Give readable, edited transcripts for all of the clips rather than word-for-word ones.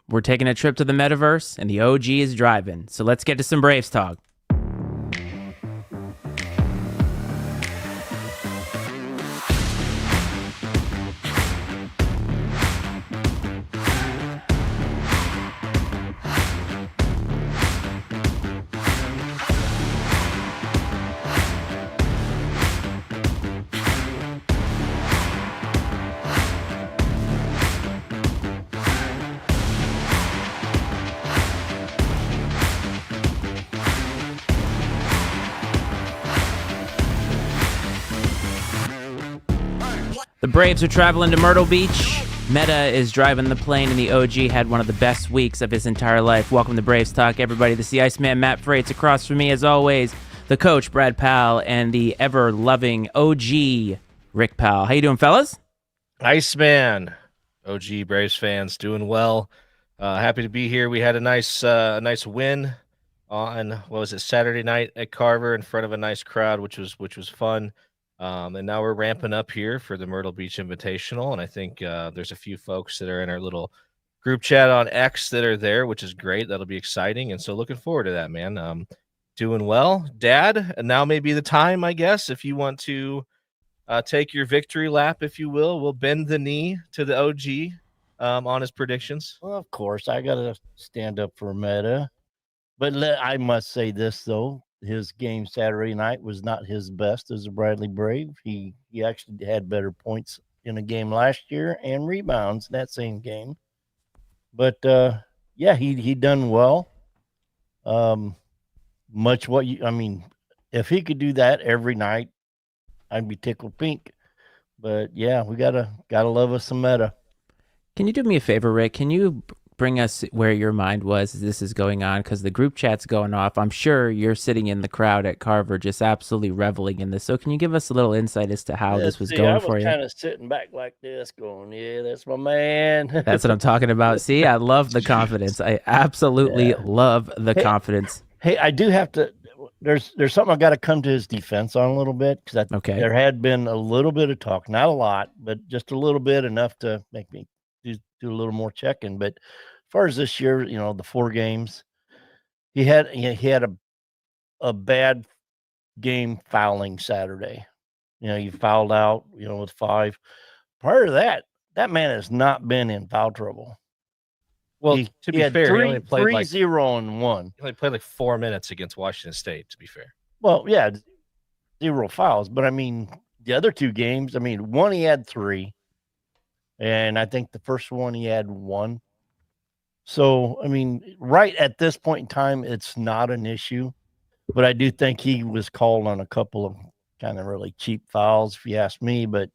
We're taking a trip to the metaverse, and the OG is driving. So let's get to some Braves talk. The Braves are traveling to Myrtle Beach. Meta is driving the plane, and the OG had one of the best weeks of his entire life. Welcome to Braves Talk, everybody. This is the Iceman, Matt Freites. Across from me, as always, the coach, Brad Powell, and the ever-loving OG, Rick Powell. How you doing, fellas? Iceman, OG Braves fans, doing well. Happy to be here. We had a nice win on, Saturday night at Carver in front of a nice crowd, which was fun. And now we're ramping up here for the Myrtle Beach Invitational, and I think there's a few folks that are in our little group chat on X that are there, which is great. That'll be exciting, and so looking forward to that, man. Doing well, Dad, and now may be the time, I guess, if you want to take your victory lap, if you will. We'll bend the knee to the OG on his predictions. Well, of course, I got to stand up for Meta. But I must say this, though. His game Saturday night was not his best as a Bradley Brave. He actually had better points in a game last year and rebounds in that same game. But, yeah, he done well. If he could do that every night, I'd be tickled pink. But, yeah, we gotta love us some Meta. Can you do me a favor, Rick? Can you bring us where your mind was as this is going on? Because the group chat's going off. I'm sure you're sitting in the crowd at Carver just absolutely reveling in this. So can you give us a little insight as to how this was going for you? I was kind of sitting back like this going, yeah, that's my man. That's what I'm talking about. See, I love the confidence. I absolutely love the confidence. Hey, I do have to, there's something I got to come to his defense on a little bit, because there had been a little bit of talk, not a lot, but just a little bit, enough to make me do a little more checking. But as far as this year, the 4 games, he had a bad game fouling Saturday. He fouled out, with 5. Prior to that man has not been in foul trouble. Well, to be fair, he only played 3-0-1. He only played like 4 minutes against Washington State, to be fair. Well, yeah, 0 fouls. But, the other 2 games, one he had 3. And I think the first one he had 1. So, right at this point in time, it's not an issue. But I do think he was called on a couple of kind of really cheap fouls, if you ask me. But,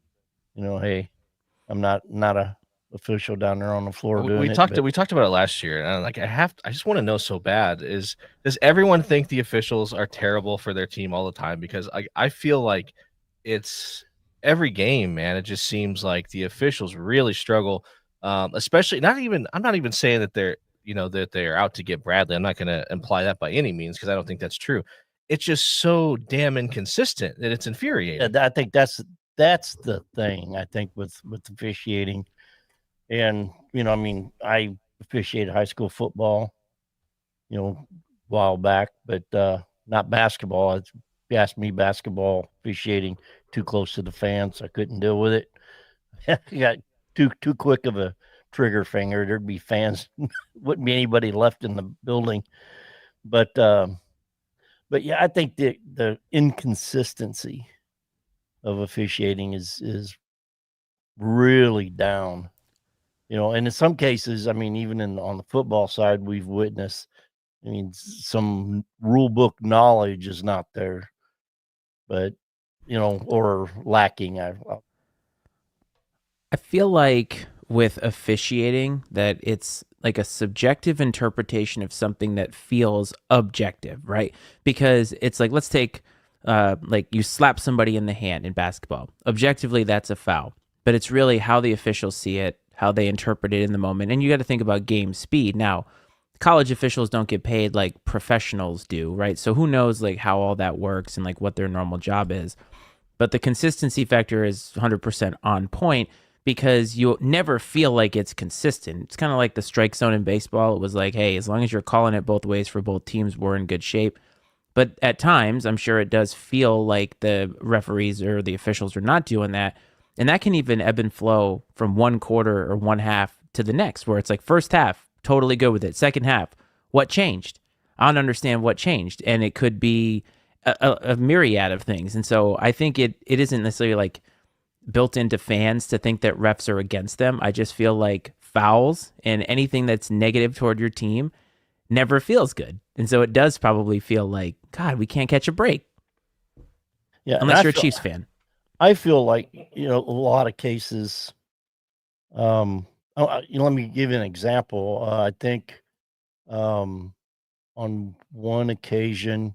hey, I'm not a official down there on the floor doing we talked about it last year, and I just want to know so bad, does everyone think the officials are terrible for their team all the time? Because I feel like it's every game, man. It just seems like the officials really struggle, especially I'm not even saying that they're out to get Bradley. I'm not going to imply that by any means, because I don't think that's true. It's just so damn inconsistent that it's infuriating. I think that's the thing, I think, with officiating. And, I officiated high school football, a while back, but not basketball. If you ask me, basketball officiating too close to the fans, I couldn't deal with it. You got too quick of a trigger finger. There'd be fans, wouldn't be anybody left in the building. But yeah, I think the inconsistency of officiating is really down. And in some cases, even on the football side, we've witnessed, some rule book knowledge is not there, but, or lacking. I feel like with officiating that it's like a subjective interpretation of something that feels objective, right? Because it's like, let's take, like you slap somebody in the hand in basketball. Objectively, that's a foul, but it's really how the officials see it, how they interpret it in the moment. And you got to think about game speed. Now, college officials don't get paid like professionals do, right? So who knows like how all that works and like what their normal job is. But the consistency factor is 100% on point because you never feel like it's consistent. It's kind of like the strike zone in baseball. It was like, hey, as long as you're calling it both ways for both teams, we're in good shape. But at times, I'm sure it does feel like the referees or the officials are not doing that. And that can even ebb and flow from one quarter or one half to the next, where it's like first half, totally good with it. Second half, what changed? I don't understand what changed. And it could be a myriad of things. And so I think it isn't necessarily like built into fans to think that refs are against them. I just feel like fouls and anything that's negative toward your team never feels good. And so it does probably feel like, God, we can't catch a break. Yeah, unless you're a Chiefs fan. I feel like, a lot of cases, let me give you an example. I think on one occasion,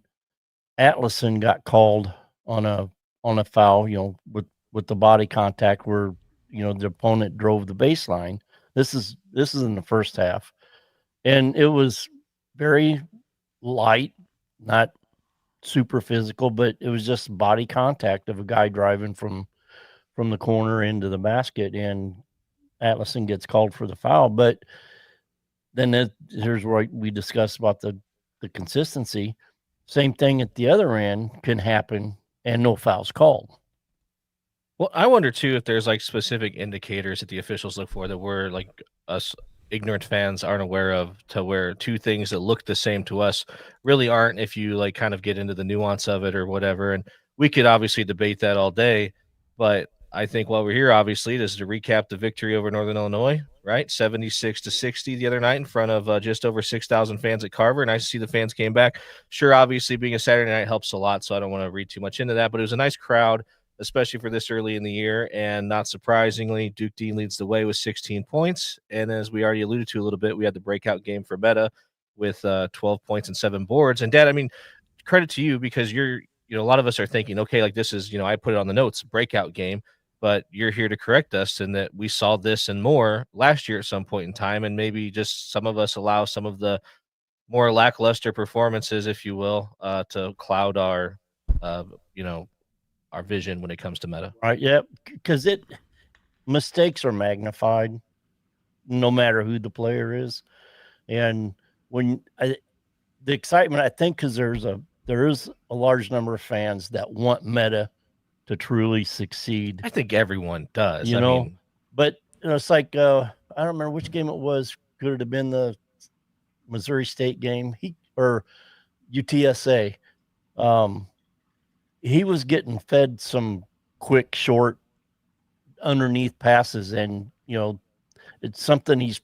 Atlason got called on a foul, with the body contact where, the opponent drove the baseline. This is in the first half. And it was very light, not super physical, but it was just body contact of a guy driving from the corner into the basket, and Atlason gets called for the foul. But then here's where we discussed about the consistency. Same thing at the other end can happen and no fouls called. Well, I wonder too if there's like specific indicators that the officials look for that we're like us ignorant fans aren't aware of, to where two things that look the same to us really aren't if you like kind of get into the nuance of it or whatever. And we could obviously debate that all day, but I think while we're here, obviously, this is to recap the victory over Northern Illinois, right? 76-60 the other night in front of just over 6,000 fans at Carver. Nice to see the fans came back. Sure, obviously, being a Saturday night helps a lot, so I don't want to read too much into that, but it was a nice crowd, especially for this early in the year. And not surprisingly, Duke Dean leads the way with 16 points. And as we already alluded to a little bit, we had the breakout game for Meta with 12 points and 7 boards. And Dad, I mean, credit to you because you're, a lot of us are thinking, okay, like this is, I put it on the notes, breakout game, but you're here to correct us in that we saw this and more last year at some point in time. And maybe just some of us allow some of the more lackluster performances, if you will, to cloud our, our vision when it comes to Meta. Right. Yeah. Because mistakes are magnified no matter who the player is. And the excitement, I think, because there is a large number of fans that want Meta to truly succeed. I think everyone does. But it's like, I don't remember which game it was. Could it have been the Missouri State game or UTSA? He was getting fed some quick, short, underneath passes, and it's something he's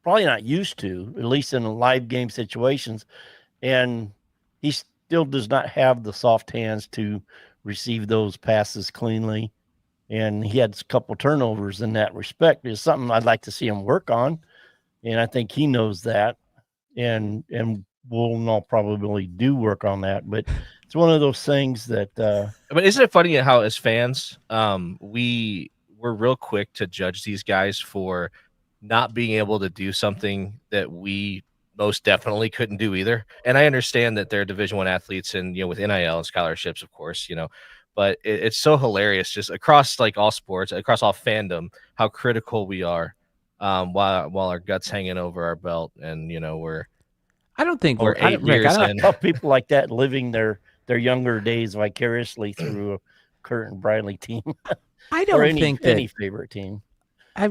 probably not used to, at least in live game situations. And he still does not have the soft hands to receive those passes cleanly. And he had a couple turnovers in that respect. It's something I'd like to see him work on. And I think he knows that. And we'll in all probability do work on that. But it's one of those things that but isn't it funny how as fans, we're real quick to judge these guys for not being able to do something that we most definitely couldn't do either. And I understand that they're Division I athletes and with NIL and scholarships, of course, but it's so hilarious just across like all sports, across all fandom, how critical we are, while our guts hanging over our belt. And I don't think we're 8 years in. People like that living their younger days vicariously through a Kurt and Briley team. I don't think that any favorite team. I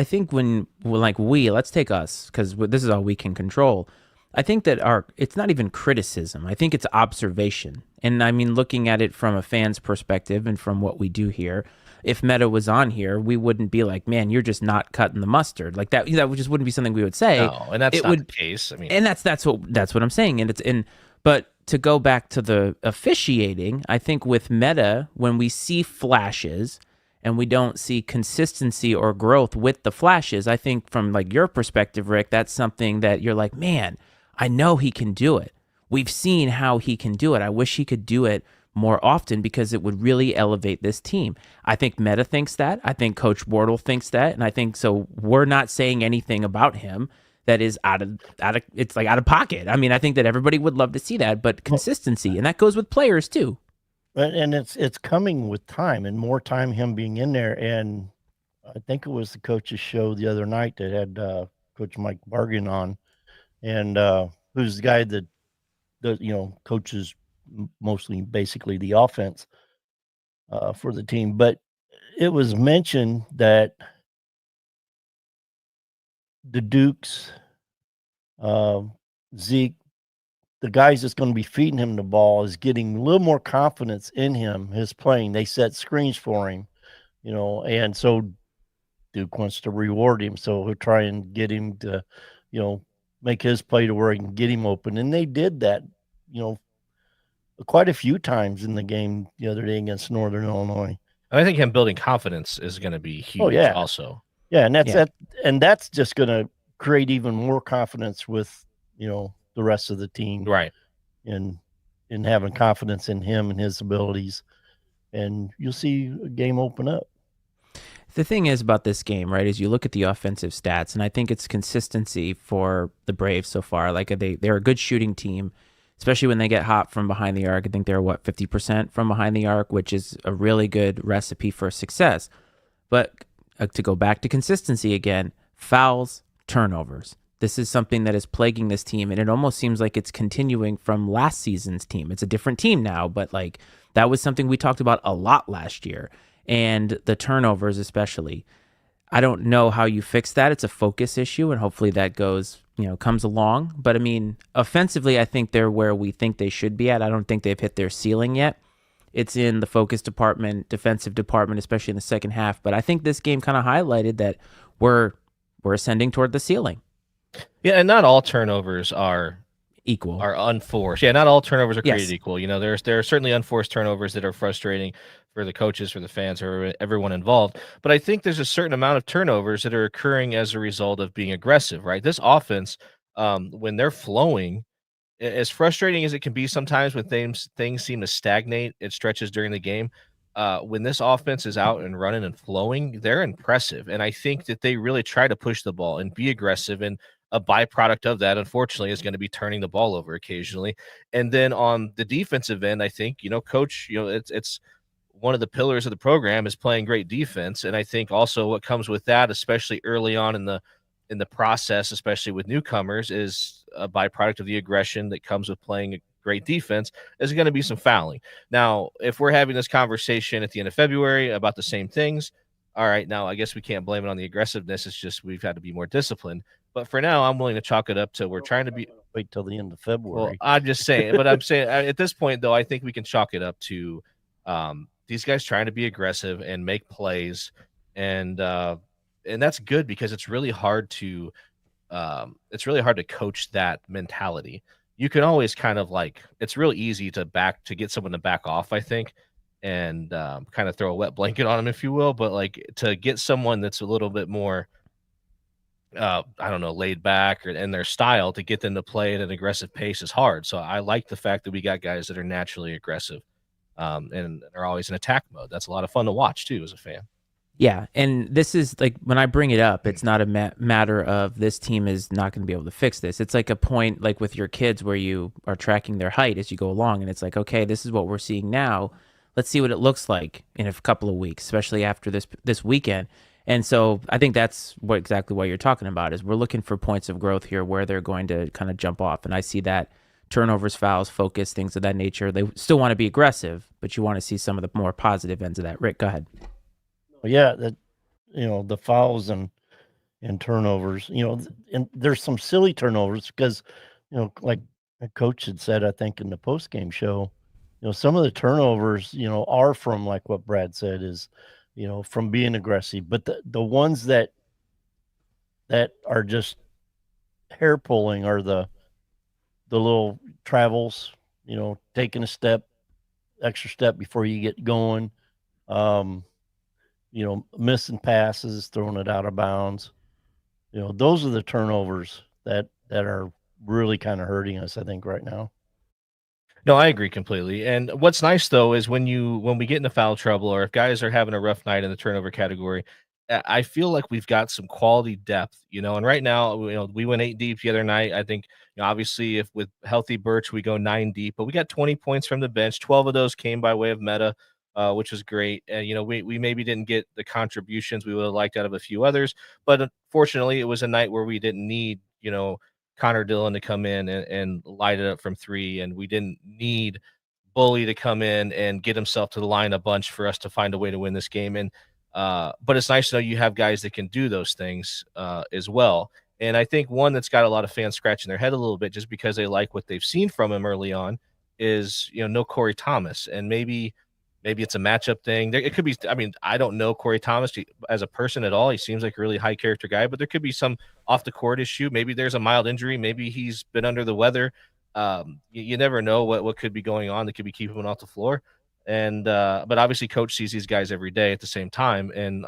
think when like let's take us, because this is all we can control. I think that it's not even criticism. I think it's observation. And I mean, looking at it from a fan's perspective and from what we do here, if Meta was on here, we wouldn't be like, man, you're just not cutting the mustard. Like that just wouldn't be something we would say. No, and that's not the case. I mean, and that's what I'm saying. And but to go back to the officiating, I think with Meta, when we see flashes and we don't see consistency or growth with the flashes, I think from like your perspective, Rick, that's something that you're like, man, I know he can do it. We've seen how he can do it. I wish he could do it more often because it would really elevate this team. I think Meta thinks that. I think Coach Wardle thinks that. And I think so we're not saying anything about him that is out of it's like out of pocket. I mean, I think that everybody would love to see that, but consistency, and that goes with players too. And it's coming with time and more time him being in there. And I think it was the coach's show the other night that had Coach Mike Bargan on, and who's the guy that coaches mostly basically the offense for the team. But it was mentioned that the Dukes, Zeke, the guys that's going to be feeding him the ball is getting a little more confidence in him, his playing. They set screens for him, and so Duke wants to reward him. So he'll try and get him to, make his play to where he can get him open. And they did that, quite a few times in the game the other day against Northern Illinois. I think him building confidence is going to be huge also. Yeah, and that's just going to create even more confidence with, the rest of the team. Right. And having confidence in him and his abilities. And you'll see a game open up. The thing is about this game, right, is you look at the offensive stats, and I think it's consistency for the Braves so far. Like they're a good shooting team, especially when they get hot from behind the arc. I think they're 50% from behind the arc, which is a really good recipe for success. But to go back to consistency again, fouls, turnovers. This is something that is plaguing this team, and it almost seems like it's continuing from last season's team. It's a different team now, but like that was something we talked about a lot last year. And the turnovers especially. I don't know how you fix that. It's a focus issue, and hopefully that comes along. But I mean, offensively, I think they're where we think they should be at. I don't think they've hit their ceiling yet. It's in the focus department, defensive department, especially in the second half. But I think this game kind of highlighted that we're ascending toward the ceiling. Yeah, and not all turnovers are equal, are unforced. Yeah, not all turnovers are created equal. There are certainly unforced turnovers that are frustrating for the coaches, for the fans, or everyone involved. But I think there's a certain amount of turnovers that are occurring as a result of being aggressive, right? This offense, when they're flowing, as frustrating as it can be sometimes when things seem to stagnate, it stretches during the game. When this offense is out and running and flowing, they're impressive. And I think that they really try to push the ball and be aggressive. And a byproduct of that, unfortunately, is going to be turning the ball over occasionally. And then on the defensive end, I think, coach, it's one of the pillars of the program is playing great defense. And I think also what comes with that, especially early on in the process, especially with newcomers, is a byproduct of the aggression that comes with playing a great defense, is going to be some fouling. Now, if we're having this conversation at the end of February about the same things, all right, now I guess we can't blame it on the aggressiveness. It's just we've had to be more disciplined. But for now, I'm willing to chalk it up to we're trying to be. Wait till the end of February. Well, I'm just saying, but I'm saying at this point, though, I think we can chalk it up to these guys trying to be aggressive and make plays, and that's good because it's really hard to coach that mentality. You can always kind of it's real easy to get someone to back off, I think, and kind of throw a wet blanket on them, if you will. But to get someone that's a little bit more I don't know, laid back or in their style, to get them to play at an aggressive pace is hard. So I like the fact that we got guys that are naturally aggressive and are always in attack mode. That's a lot of fun to watch too as a fan. Yeah, and this is when I bring it up, it's not a matter of this team is not going to be able to fix this. It's like a point with your kids where you are tracking their height as you go along, and it's like, okay, this is what we're seeing now. Let's see what it looks like in a couple of weeks, especially after this weekend. And so I think that's exactly what you're talking about is we're looking for points of growth here where they're going to kind of jump off. And I see that turnovers, fouls, focus, things of that nature. They still want to be aggressive, but you want to see some of the more positive ends of that. Rick, go ahead. Yeah, that the fouls and turnovers, and there's some silly turnovers because, like a coach had said, I think in the post-game show, some of the turnovers, are from like what Brad said is, from being aggressive, but the ones that are just hair pulling are the little travels, taking extra step before you get going, missing passes, throwing it out of bounds. Those are the turnovers that are really kind of hurting us, I think, right now. No, I agree completely. And what's nice though is when we get into foul trouble or if guys are having a rough night in the turnover category, I feel like we've got some quality depth, and right now, we went 8 deep the other night. I think, obviously, if with healthy Birch, we go 9 deep, but we got 20 points from the bench. 12 of those came by way of Meta, which was great. And, we maybe didn't get the contributions we would have liked out of a few others, but unfortunately, it was a night where we didn't need, Connor Dillon to come in and light it up from 3, and we didn't need Bully to come in and get himself to the line a bunch for us to find a way to win this game. And but it's nice to know you have guys that can do those things as well. And I think one that's got a lot of fans scratching their head a little bit just because they like what they've seen from him early on is, no Corey Thomas. And maybe it's a matchup thing. It could be, I mean, I don't know Corey Thomas as a person at all. He seems like a really high character guy, but there could be some off the court issue. Maybe there's a mild injury. Maybe he's been under the weather. You never know what could be going on that could be keeping him off the floor. And but obviously coach sees these guys every day at the same time. And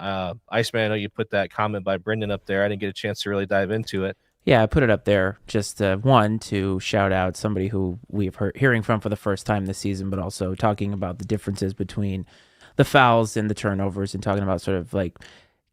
Iceman, I know you put that comment by Brendan up there. I didn't get a chance to really dive into it. Yeah, I put it up there just one to shout out somebody who we've hearing from for the first time this season, but also talking about the differences between the fouls and the turnovers and talking about sort of like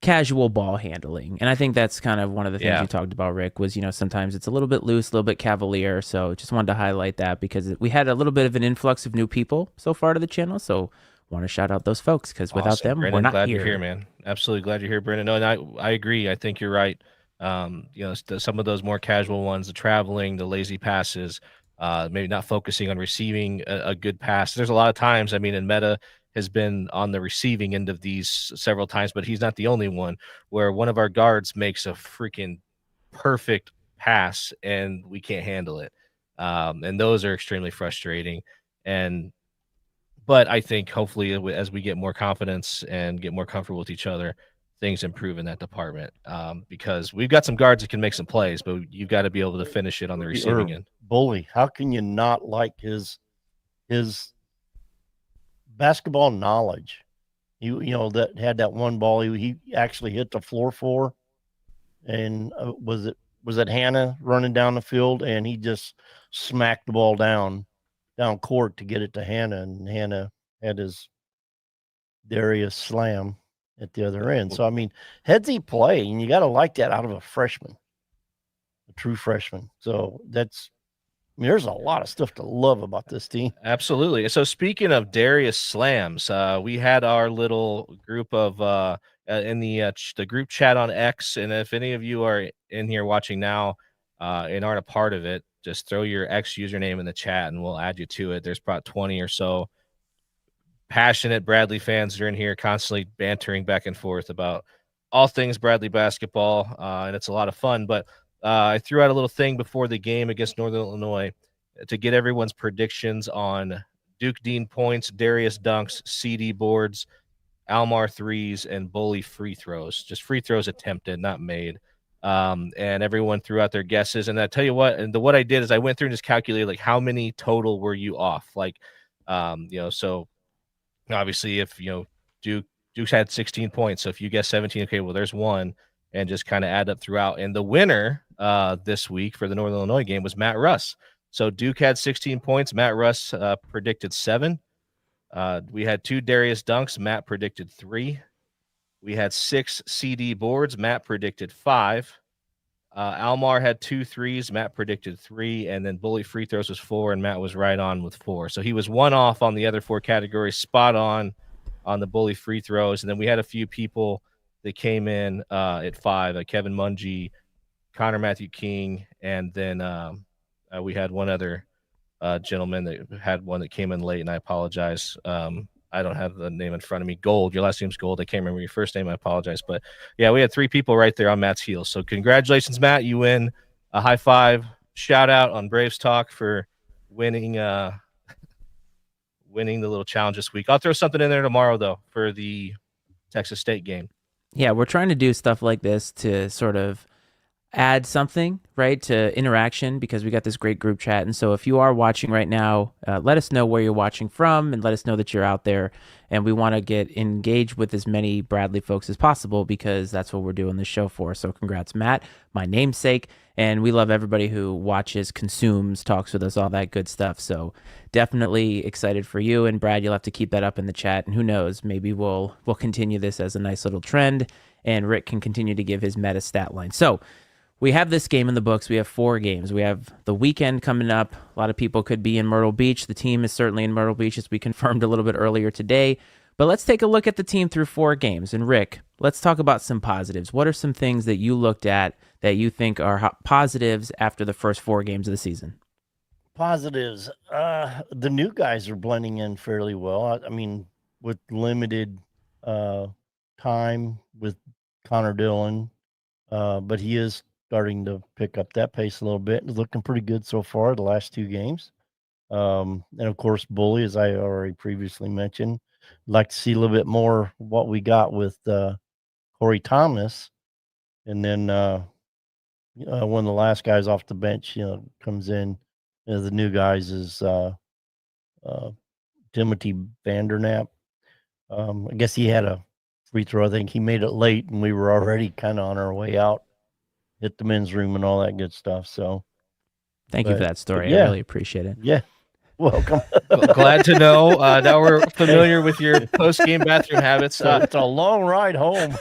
casual ball handling. And I think that's kind of one of the things you talked about, Rick, was, sometimes it's a little bit loose, a little bit cavalier. So just wanted to highlight that because we had a little bit of an influx of new people so far to the channel. So want to shout out those folks because without them, Brendan, we're not glad here. You're here, man. Absolutely glad you're here, Brendan. No, and I agree. I think you're right. Some of those more casual ones, the traveling, the lazy passes, maybe not focusing on receiving a good pass. There's a lot of times, and Meta has been on the receiving end of these several times, but he's not the only one, where one of our guards makes a freaking perfect pass and we can't handle it. And those are extremely frustrating. But I think hopefully as we get more confidence and get more comfortable with each other, things improve in that department, because we've got some guards that can make some plays, but you've got to be able to finish it on the receiving end. Bully, how can you not like his basketball knowledge? That had that one ball he actually hit the floor for, and was it Hannah running down the field, and he just smacked the ball down court to get it to Hannah, and Hannah had his Darius slam at the other end. So, headsy play, and you got to like that out of a freshman, a true freshman. So there's a lot of stuff to love about this team. Absolutely. So speaking of Darius slams, we had our little group of in the group chat on X, and if any of you are in here watching now and aren't a part of it, just throw your X username in the chat and we'll add you to it. There's about 20 or so passionate Bradley fans that are in here constantly bantering back and forth about all things Bradley basketball, and it's a lot of fun. But I threw out a little thing before the game against Northern Illinois to get everyone's predictions on Duke Dean points, Darius dunks, CD boards, Almar threes, and Bully free throws. Just free throws attempted, not made. And everyone threw out their guesses. And I tell you what, what I did is I went through and just calculated like how many total were you off? Like, so obviously if Duke's had 16 points, so if you guess 17, okay, well there's one, and just kind of add up throughout. And the winner this week for the Northern Illinois game was Matt Russ. So Duke had 16 points. Matt Russ predicted 7. We had 2 Darius dunks. Matt predicted 3. We had 6 CD boards. Matt predicted 5. Almar had 2 threes. Matt predicted 3. And then Bully free throws was 4, and Matt was right on with 4. So he was 1 off on the other 4 categories, spot on the Bully free throws. And then we had a few people that came in at 5, like Kevin Mungie, Connor Matthew King, and then we had one other gentleman that had one that came in late, and I apologize. I don't have the name in front of me. Gold. Your last name's Gold. I can't remember your first name. I apologize. But, yeah, we had 3 people right there on Matt's heels. So congratulations, Matt. You win a high five. Shout out on Braves Talk for winning the little challenge this week. I'll throw something in there tomorrow, though, for the Texas State game. Yeah, we're trying to do stuff like this to sort of add something, right, to interaction, because we got this great group chat. And so if you are watching right now, let us know where you're watching from and let us know that you're out there. And we want to get engaged with as many Bradley folks as possible, because that's what we're doing this show for. So congrats, Matt, my namesake. And we love everybody who watches, consumes, talks with us, all that good stuff. So definitely excited for you. And Brad, you'll have to keep that up in the chat. And who knows, maybe we'll continue this as a nice little trend and Rick can continue to give his meta stat line. So we have this game in the books. We have 4 games. We have the weekend coming up. A lot of people could be in Myrtle Beach. The team is certainly in Myrtle Beach, as we confirmed a little bit earlier today. But let's take a look at the team through 4 games. And Rick, let's talk about some positives. What are some things that you looked at that you think are positives after the first 4 games of the season? Positives. The new guys are blending in fairly well. I mean, with limited time with Connor Dillon, but he is starting to pick up that pace a little bit. It's looking pretty good so far the last 2 games. And of course, Bully, as I already previously mentioned, I'd like to see a little bit more what we got with Corey Thomas. And then one of the last guys off the bench, comes in. The new guys is Timothy Vandernap. I guess he had a free throw. I think he made it late, and we were already kind of on our way out, hit the men's room and all that good stuff. So thank you for that story. yeah. I really appreciate it. Yeah. Welcome. Glad to know. Now we're familiar with your post-game bathroom habits. It's a long ride home.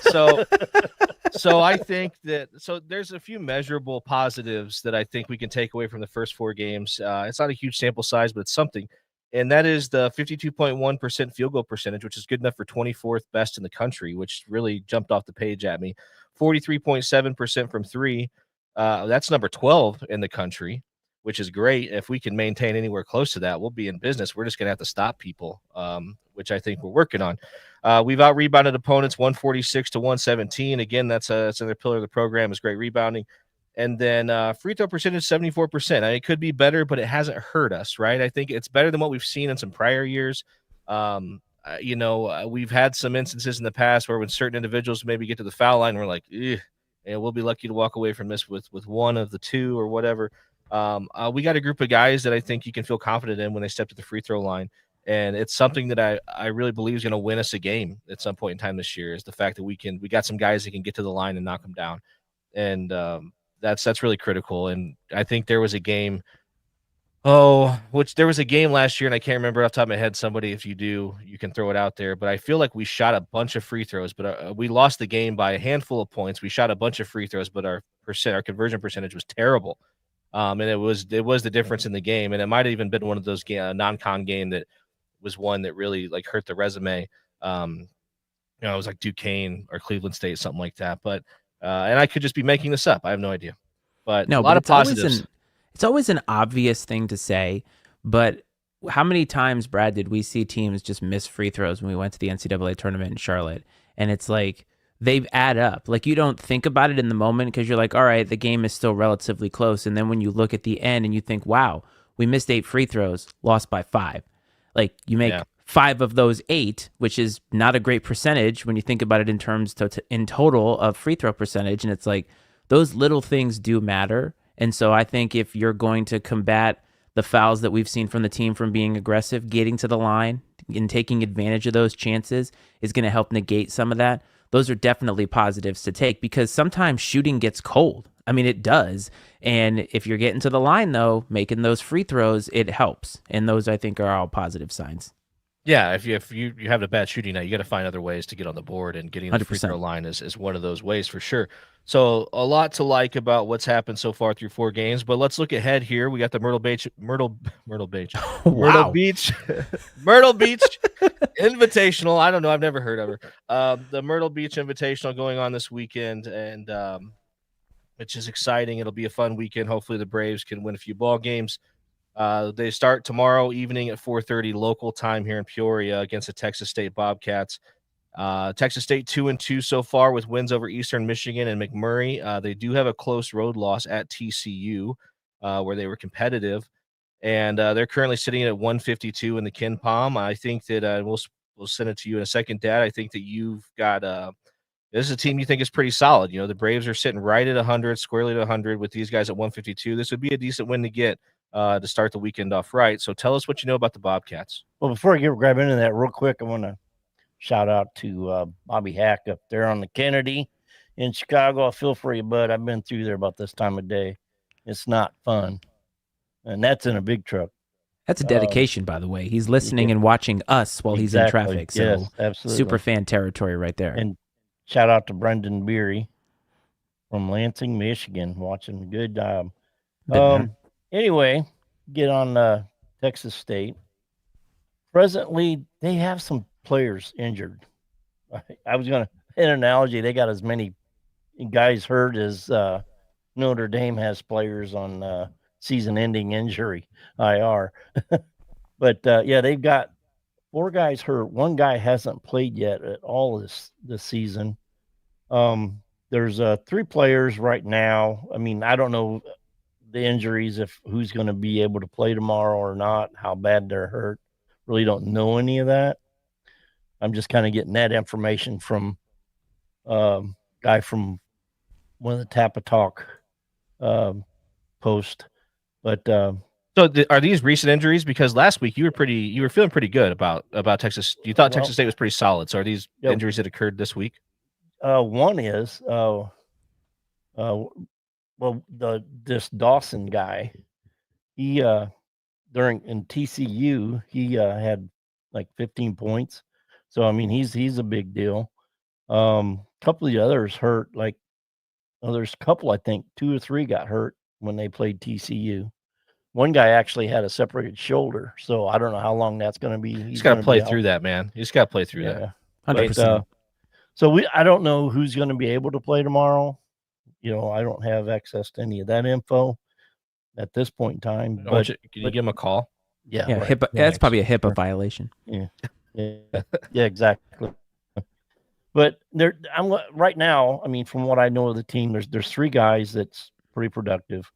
So I think that there's a few measurable positives that I think we can take away from the first 4 games. It's not a huge sample size, but it's something. And that is the 52.1% field goal percentage, which is good enough for 24th best in the country, which really jumped off the page at me. 43.7% from 3. That's number 12 in the country, which is great. If we can maintain anywhere close to that, we'll be in business. We're just going to have to stop people, which I think we're working on. We've out-rebounded opponents 146 to 117. Again, that's another pillar of the program is great rebounding. And then free throw percentage 74%. It could be better, but it hasn't hurt us, right? I think it's better than what we've seen in some prior years. We've had some instances in the past where when certain individuals maybe get to the foul line, we're like, and we'll be lucky to walk away from this with one of the 2 or whatever. We got a group of guys that I think you can feel confident in when they step to the free throw line. And it's something that I really believe is going to win us a game at some point in time this year is the fact that we got some guys that can get to the line and knock them down. And that's really critical. And I think there was a game last year, and I can't remember off the top of my head. Somebody, if you do, you can throw it out there. But I feel like we shot a bunch of free throws, but we lost the game by a handful of points. We shot a bunch of free throws, but our conversion percentage was terrible. And it was the difference in the game. And it might have even been one of those non-con game that was one that really like hurt the resume. It was like Duquesne or Cleveland State, something like that. But and I could just be making this up. I have no idea. But no, a lot of positives. It's always an obvious thing to say, but how many times, Brad, did we see teams just miss free throws when we went to the NCAA tournament in Charlotte? And it's like they add up. Like you don't think about it in the moment because you're like, all right, the game is still relatively close. And then when you look at the end and you think, wow, we missed 8 free throws, lost by 5. Like you make 5 of those 8, which is not a great percentage when you think about it in terms in total of free throw percentage. And it's like those little things do matter. And so I think if you're going to combat the fouls that we've seen from the team from being aggressive, getting to the line and taking advantage of those chances is going to help negate some of that. Those are definitely positives to take because sometimes shooting gets cold. I mean, it does. And if you're getting to the line, though, making those free throws, it helps. And those, I think, are all positive signs. Yeah, if you have a bad shooting night, you got to find other ways to get on the board, and getting the free throw line is one of those ways for sure. So a lot to like about what's happened so far through 4 games. But let's look ahead here. We got the Myrtle Beach Wow. Myrtle Beach Invitational. I don't know. I've never heard of her. The Myrtle Beach Invitational going on this weekend, and which is exciting. It'll be a fun weekend. Hopefully the Braves can win a few ball games. They start tomorrow evening at 4:30 local time here in Peoria against the Texas State Bobcats. Texas State 2-2 so far with wins over Eastern Michigan and McMurray. They do have a close road loss at TCU where they were competitive, and they're currently sitting at 152 in the Ken Palm. I think that we'll send it to you in a second, Dad. I think that you've got this is a team you think is pretty solid. The Braves are sitting right at 100, squarely at 100 with these guys at 152. This would be a decent win to get to start the weekend off right. So tell us what you know about the Bobcats. Well, before I grab into that real quick, I want to shout out to Bobby Hack up there on the Kennedy in Chicago. I feel for you, bud. I've been through there about this time of day. It's not fun. And that's in a big truck. That's a dedication, by the way. He's listening and watching us while he's in traffic. So yes, absolutely. super fan territory right there. And shout out to Brendan Beery from Lansing, Michigan, watching. Good job. Been there. Anyway, get on Texas State. Presently, they have some players injured. I was going to, in an analogy, they got as many guys hurt as Notre Dame has players on season-ending injury IR. But yeah, they've got 4 guys hurt. 1 guy hasn't played yet at all this season. There's 3 players right now. I mean, I don't know the injuries, if who's going to be able to play tomorrow or not, how bad they're hurt. Really don't know any of that. I'm just kind of getting that information from guy from one of the Tappa Talk post. But So are these recent injuries? Because last week you were feeling pretty good about Texas. You thought Texas State was pretty solid. So are these injuries that occurred this week? One is this Dawson guy. He in TCU he had like 15 points. So I mean he's a big deal. Couple of the others hurt. Like there's a couple, I think 2 or 3 got hurt when they played TCU. One guy actually had a separated shoulder, so I don't know how long that's going to be. He's got to play through that, man. He's got to play through that. 100%. So I don't know who's going to be able to play tomorrow. You know, I don't have access to any of that info at this point in time. Can you give him a call? Yeah, Yeah, right. HIPAA, that's probably a HIPAA violation. Yeah, exactly. But I'm right now. I mean, from what I know of the team, there's 3 guys that's pretty productive.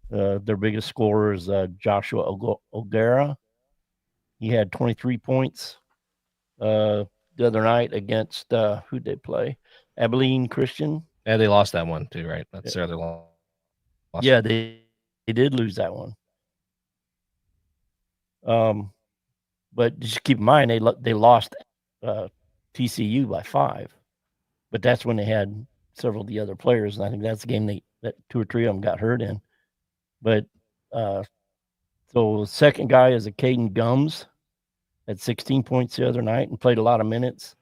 Their biggest scorer is Joshua O'Gara. He had 23 points the other night against who'd they play? Abilene Christian. Yeah, they lost that one too, right? That's their other loss. Yeah, they did lose that one. But just keep in mind they lost TCU by 5, but that's when they had several of the other players, and I think that's the game that 2 or 3 of them got hurt in. But so the second guy is a Caden Gums, had 16 points the other night and played a lot of minutes.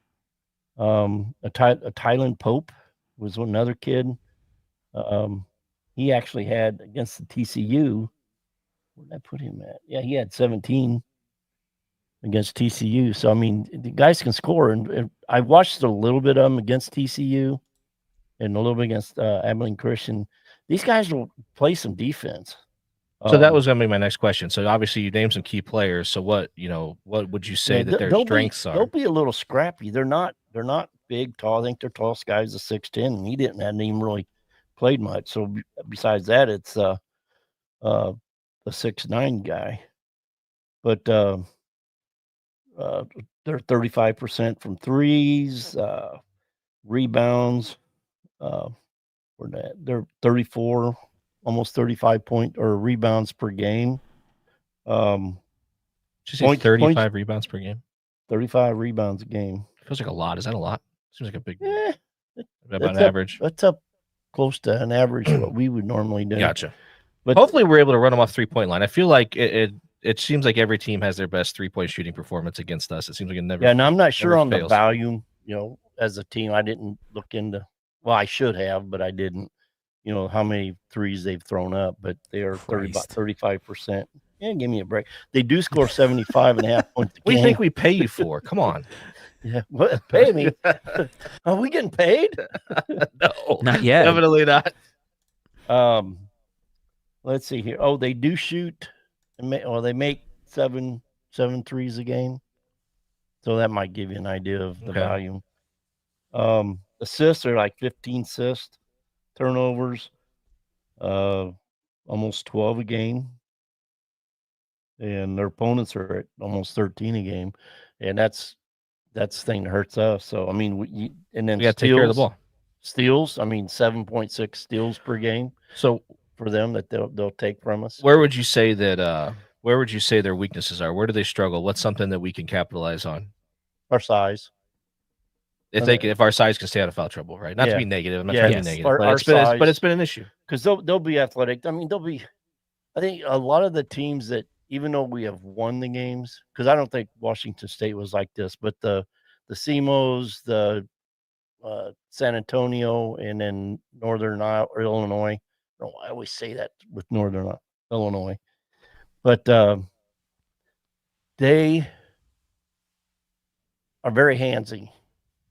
A Tylan Pope was another kid. He actually had against the TCU. Where did I put him at? Yeah, he had 17 against TCU. So I mean, the guys can score, and I watched a little bit of them against TCU and a little bit against Abilene Christian. These guys will play some defense. So that was going to be my next question. So obviously you named some key players. So what would you say that their strengths are? They'll be a little scrappy. They're not big, tall. I think their tallest guy is a 6'10", and he hadn't even really played much. So besides that, it's a 6'9" guy. But they're 35% from threes, rebounds. They're 34, almost 35 rebounds per game. Did you say 35 rebounds per game? 35 rebounds a game. Feels like a lot. Is that a lot? Seems like a big. About average. That's up close to an average of what we would normally do. Gotcha. But hopefully we're able to run them off 3-point line. I feel like it seems like every team has their best 3-point shooting performance against us. It seems like it never. Yeah, and I'm not sure on fails. the volume. You know, as a team, I didn't look into. Well, I should have, but I didn't. You know how many threes they've thrown up, but they are 35%. Yeah, give me a break. They do score 75.5 points a game. What do you think we pay you for? Come on. Yeah, what? Pay me? Are we getting paid? No, not yet. Definitely not. Let's see here. Oh, they do shoot. They make seven threes a game. So that might give you an idea of the volume. Assists are like 15 assists. Turnovers, almost 12 a game. And their opponents are at almost 13 a game. And that's the thing that hurts us. So, I mean, and then we got to take care of the ball. Steals, I mean, 7.6 steals per game. So for them that they'll take from us. Where would you say that? Where would you say their weaknesses are? Where do they struggle? What's something that we can capitalize on? Our size. If our size can stay out of foul trouble, right? Not to be negative. I'm not trying to be negative, but it's been an issue because they'll be athletic. I mean, I think a lot of the teams that, even though we have won the games, because I don't think Washington State was like this, but the CMOs, San Antonio, and then Northern Illinois. No, I always say that with Northern Illinois, but they are very handsy.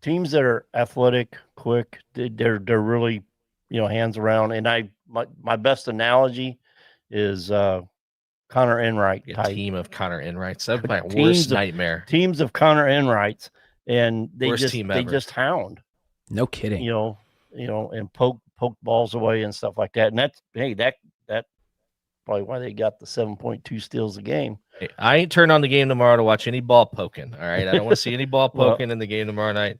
Teams that are athletic, quick, they're really, hands around. And my best analogy is Connor Enright A type team of Connor Enrights. That'd be my Teams worst of- nightmare. teams of Connor Enrights, and they Worst just team they ever. just hound, No kidding. and poke balls away and stuff like that. And that's probably why they got the 7.2 steals a game. Hey, I ain't turned on the game tomorrow to watch any ball poking. All right, I don't want to see any ball Well, poking in the game tomorrow night.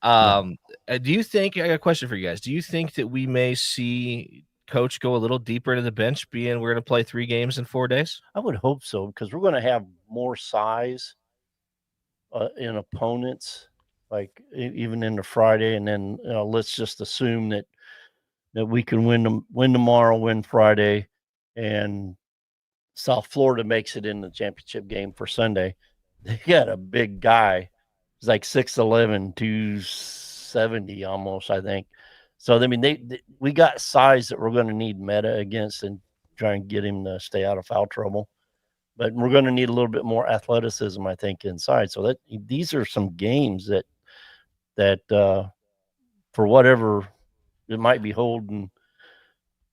Do you think? I got a question for you guys. Do you think that we may see Coach go a little deeper into the bench, being we're going to play 3 games in 4 days? I would hope so, because we're going to have more size in opponents, like even into Friday, and then let's just assume that we can win tomorrow, win Friday, and South Florida makes it in the championship game for Sunday. They got a big guy. He's like 6'11", 270 almost, I think. So I mean, we got size that we're going to need Meta against, and try and get him to stay out of foul trouble. But we're going to need a little bit more athleticism, I think, inside. So these are some games that for whatever it might be holding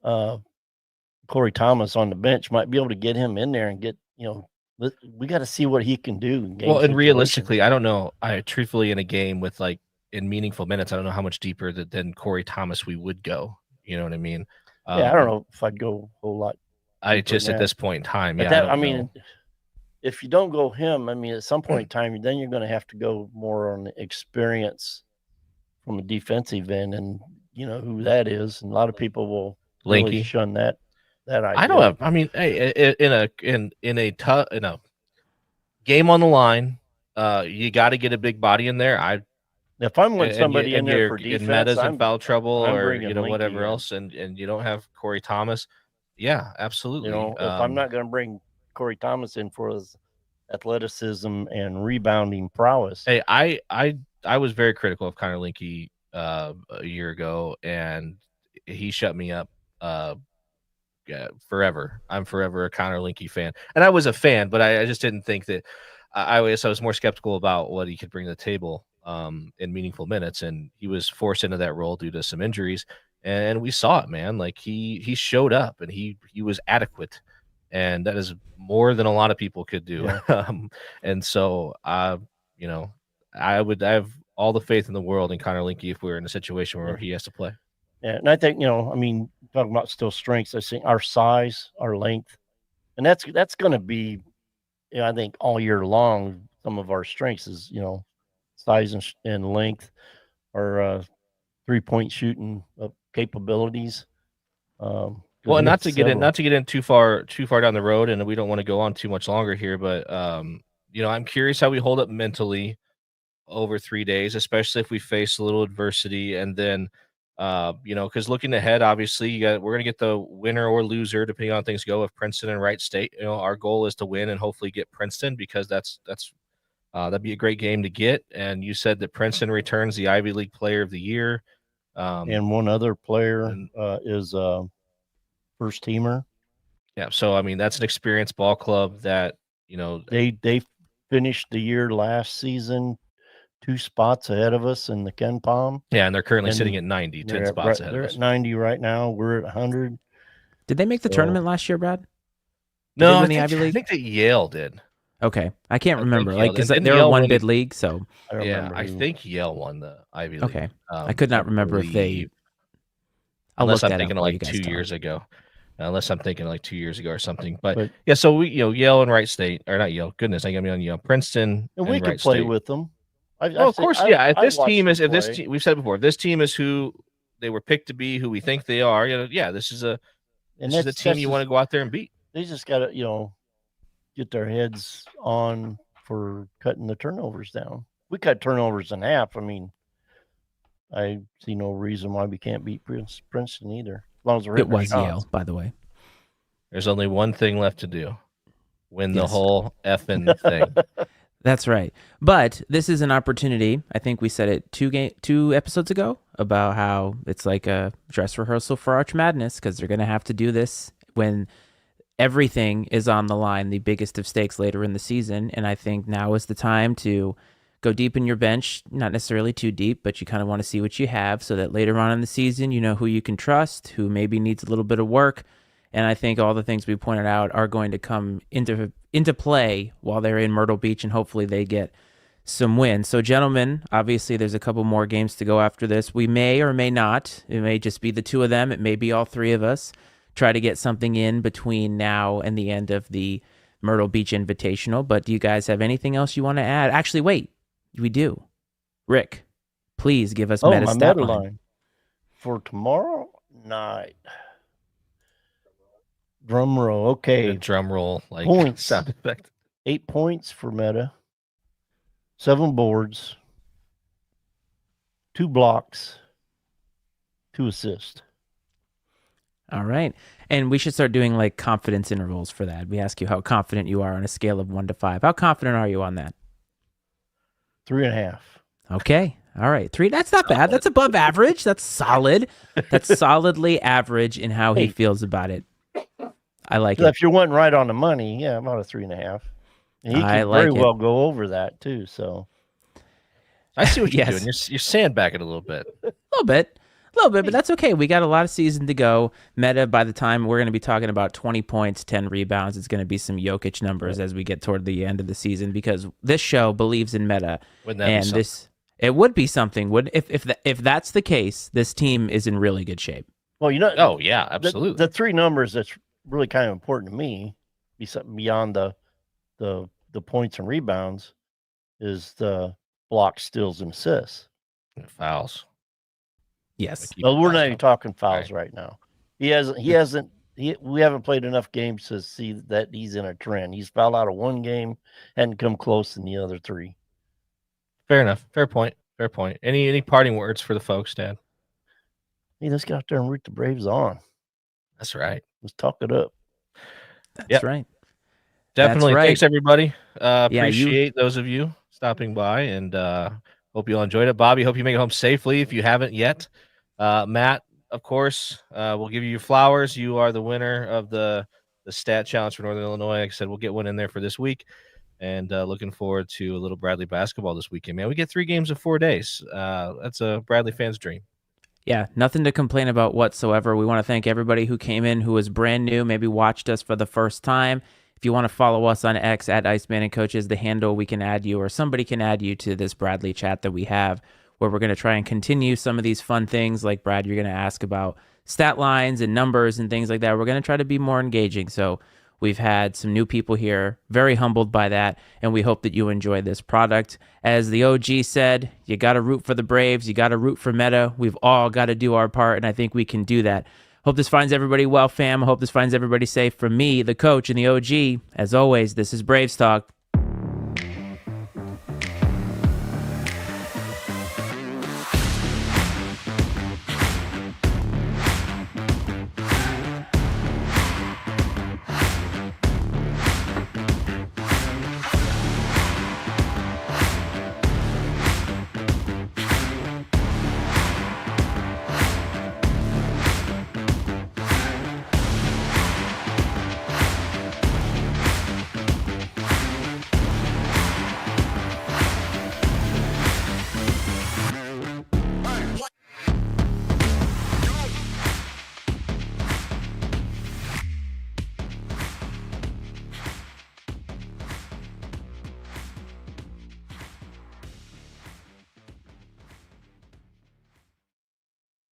Corey Thomas on the bench, might be able to get him in there and get, we got to see what he can do. Well, and realistically, I don't know. I truthfully, in a game with in meaningful minutes, I don't know how much deeper than Corey Thomas we would go. You know what I mean? Yeah, I don't know if I'd go a whole lot. I just at this point in time, But yeah. I mean, if you don't go him, I mean, at some point in time, then you're going to have to go more on the experience from a defensive end, and you know who that is. And a lot of people will really shun that idea. I don't have. I mean, hey, in a game on the line, you got to get a big body in there. If I'm with somebody in there for defense, Meta's in foul trouble, or Linky whatever else, and you don't have Corey Thomas, yeah, absolutely. If I'm not going to bring Corey Thomas in for his athleticism and rebounding prowess. Hey, I was very critical of Connor Linky a year ago, and he shut me up forever. I'm forever a Connor Linky fan, and I was a fan, but I just didn't think that. I was more skeptical about what he could bring to the table in meaningful minutes, and he was forced into that role due to some injuries, and we saw it, man. Like he showed up, and he was adequate, and that is more than a lot of people could do. Yeah. And so I have all the faith in the world in Connor Linky if we're in a situation where he has to play. Yeah, and I think, I mean, talking about still strengths, I think our size, our length, and that's going to be, I think all year long, some of our strengths is, size and length, our 3-point shooting capabilities. Well, not to get in too far down the road, and we don't want to go on too much longer here, but I'm curious how we hold up mentally over 3 days, especially if we face a little adversity, and then because looking ahead, obviously we're going to get the winner or loser depending on how things go of Princeton and Wright State. Our goal is to win and hopefully get Princeton, because that'd be a great game to get. And you said that Princeton returns the Ivy League Player of the Year, and one other player is first teamer. Yeah, so I mean that's an experienced ball club that they finished the year last season 2 spots ahead of us in the Ken Palm. Yeah, and they're currently sitting at 90, 10 spots ahead of us. They're at 90 right now. We're at 100. Did they make the tournament last year, Brad? No, I think that Yale did. Okay, I can't remember. Because they're a one-bid league, so I think Yale won the Ivy League. Okay, I could not remember if they. Unless I'm thinking like 2 years ago. Unless I'm thinking like 2 years ago or something. But yeah, so we Yale and Wright State, or not Yale. Goodness, I got me on Yale. Princeton and we could play with them. Of course, yeah. If this team we've said before, if this team is who they were picked to be, who we think they are, this is a team you want to go out there and beat. They just got to, get their heads on for cutting the turnovers down. We cut turnovers in half. I mean, I see no reason why we can't beat Princeton either. As long as we're it was Yale, by the way. There's only one thing left to do: win the whole effing thing. That's right. But this is an opportunity. I think we said it two episodes ago about how it's like a dress rehearsal for Arch Madness because they're going to have to do this when everything is on the line, the biggest of stakes later in the season. And I think now is the time to go deep in your bench, not necessarily too deep, but you kind of want to see what you have so that later on in the season, you know who you can trust, who maybe needs a little bit of work. And I think all the things we pointed out are going to come into play while they're in Myrtle Beach, and hopefully they get some wins. So, gentlemen, obviously there's a couple more games to go after this. We may or may not. It may just be the two of them. It may be all three of us. Try to get something in between now and the end of the Myrtle Beach Invitational. But do you guys have anything else you want to add? Actually, wait. We do. Rick, please give us my stat meta line. line for tomorrow night. Drum roll. Okay. Good drum roll, like Points. sound effect. 8 points for meta. 7 boards. 2 blocks. 2 assists. All right. And we should start doing like confidence intervals for that. We ask you how confident you are on a scale of 1 to 5. How confident are you on that? 3.5. Okay. All right. 3. That's not bad. That's above average. That's solid. That's solidly average in how he feels about it. I like it. If you're wanting right on the money, yeah, about a 3.5. And he can very well go over that too. So I see what you're doing. You're sandbagging a little bit. A little bit, but that's okay. We got a lot of season to go. Meta, by the time we're going to be talking about 20 points, 10 rebounds, it's going to be some Jokic numbers as we get toward the end of the season because this show believes in meta. Wouldn't that be something? It would be something. If that's the case, this team is in really good shape. Well, you know. Oh yeah, absolutely. The 3 numbers that's really kind of important to me, beyond the points and rebounds, is the blocks, steals, and assists. And fouls. Yes. Well, we're not even talking fouls right now. We haven't played enough games to see that he's in a trend. He's fouled out of 1 game, hadn't come close in the other 3. Fair enough. Fair point. Any parting words for the folks, Dad? Hey, let's get out there and root the Braves on. That's right. Let's talk it up. That's right. Definitely. That's right. Thanks, everybody. Appreciate those of you stopping by, and hope you all enjoyed it. Bobby, hope you make it home safely if you haven't yet. Matt, of course, we'll give you your flowers. You are the winner of the stat challenge for Northern Illinois. Like I said, we'll get one in there for this week, and looking forward to a little Bradley basketball this weekend. Man, we get 3 games in 4 days. That's a Bradley fan's dream. Yeah, nothing to complain about whatsoever. We want to thank everybody who came in who was brand new, maybe watched us for the first time. If you want to follow us on X at Iceman and Coaches, the handle, we can add you or somebody can add you to this Bradley chat that we have where we're going to try and continue some of these fun things. Like Brad, you're going to ask about stat lines and numbers and things like that. We're going to try to be more engaging. So we've had some new people here, very humbled by that, and we hope that you enjoy this product. As the OG said, you got to root for the Braves. You got to root for Meta. We've all got to do our part, and I think we can do that. Hope this finds everybody well, fam. Hope this finds everybody safe. From me, the coach, and the OG, as always, this is Braves Talk.